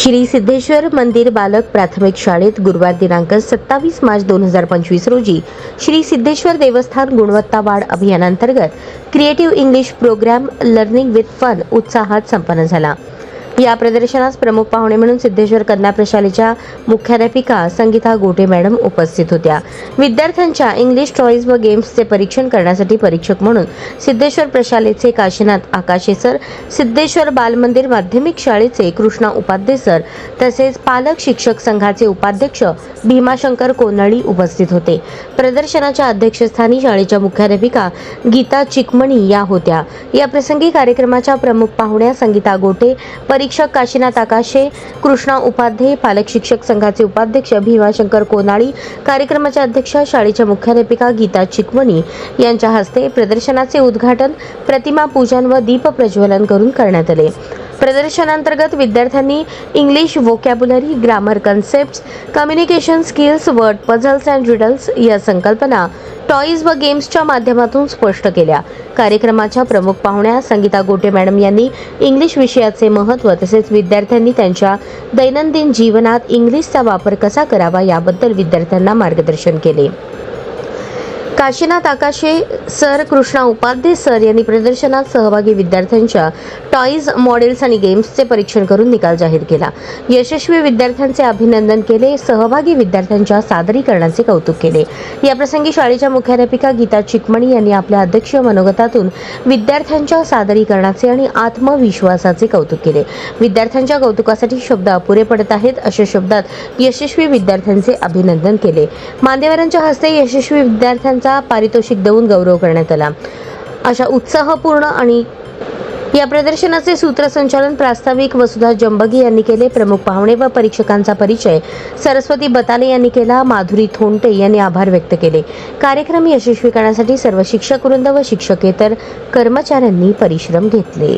श्री सिद्धेश्वर मंदिर बालक प्राथमिक शाळेत गुरुवार दिनांक 27 मार्च 2025 रोजी श्री सिद्धेश्वर देवस्थान गुणवत्ता वाढ अभियानांतर्गत creative English program learning with fun उत्साहात संपन्न झाला। या प्रदर्शनास प्रमुख पाहुणे म्हणून सिद्धेश्वर कन्या प्रशालेच्या मुख्याध्यापिका संगीता गोटे मॅडम उपस्थित होत्या। विद्यार्थ्यांच्या इंग्लिश टॉयज व गेम्सचे परीक्षण करण्यासाठी परीक्षक म्हणून सिद्धेश्वर प्रशालेचे काशीनाथ आकाशे सर, सिद्धेश्वर बालमंदिर माध्यमिक शाळेचे कृष्णा उपाध्ये सर तसेच पालक शिक्षक संघाचे उपाध्यक्ष भीमाशंकर कोनळी उपस्थित होते। प्रदर्शनाच्या अध्यक्षस्थानी शाळेच्या मुख्याध्यापिका गीता चिकमणी या होत्या। या प्रसंगी कार्यक्रमाच्या प्रमुख पाहुण्या संगीता गोटे, परीक्षक काशीनाथ आकाशे, कृष्णा उपाध्ये, पालक शिक्षक संघाचे उपाध्यक्ष भीमाशंकर कोनाळी, कार्यक्रमाच्या अध्यक्षा शाळेच्या मुख्याध्यापिका गीता चिकमणी यांच्या हस्ते प्रदर्शनाचे उद्घाटन, प्रतिमा पूजन व दीप प्रज्वलन करून करण्यात आले। प्रदर्शनांतर्गत विद्यार्थ्यांनी English vocabulary, grammar concepts, communication skills, word puzzles and riddles या संकल्पना टॉयज व गेम्सच्या माध्यमातून स्पष्ट केल्या। कार्यक्रमाच्या प्रमुख पाहुण्या संगीता गोटे मॅडम यांनी इंग्लिश विषयाचे महत्त्व तसेच विद्यार्थ्यांनी त्यांच्या दैनंदिन जीवनात इंग्लिशचा वापर कसा करावा याबद्दल विद्यार्थ्यांना मार्गदर्शन केले। काशीनाथ आकाशे सर, कृष्णा उपाध्ये सर यांनी प्रदर्शनात सहभागी विद्यार्थ्यांच्या टॉयज, मॉडेल्स आणि गेम्सचे परीक्षण करून निकाल जाहीर केला। यशस्वी विद्यार्थ्यांचे अभिनंदन केले। सहभागी विद्यार्थ्यांच्या सादरीकरणाचे कौतुक केले। या प्रसंगी शाळेच्या मुख्याध्यापिका गीता चिकमणी यांनी आपल्या अध्यक्षीय मनोगतातून विद्यार्थ्यांच्या सादरीकरणाचे आणि आत्मविश्वासाचे कौतुक केले। विद्यार्थ्यांच्या कौतुकासाठी शब्द अपुरे पडत आहेत अशा शब्दात यशस्वी विद्यार्थ्यांचे अभिनंदन केले। मान्यवरांच्या हस्ते यशस्वी विद्यार्थ्यांचा पारितोषिक देऊन गौरव करण्यात आला। अशा उत्साहपूर्ण आणि या प्रदर्शनाचे सूत्रसंचालन प्रास्ताविक वसुधा जंबगी यांनी केले। प्रमुख पाहुणे व परीक्षकांचा परिचय सरस्वती बताले यांनी केला। माधुरी थोंटे यांनी आभार व्यक्त केले। कार्यक्रम यशस्वी करण्यासाठी सर्व शिक्षक वृंद व शिक्षकेतर कर्मचाऱ्यांनी परिश्रम घेतले।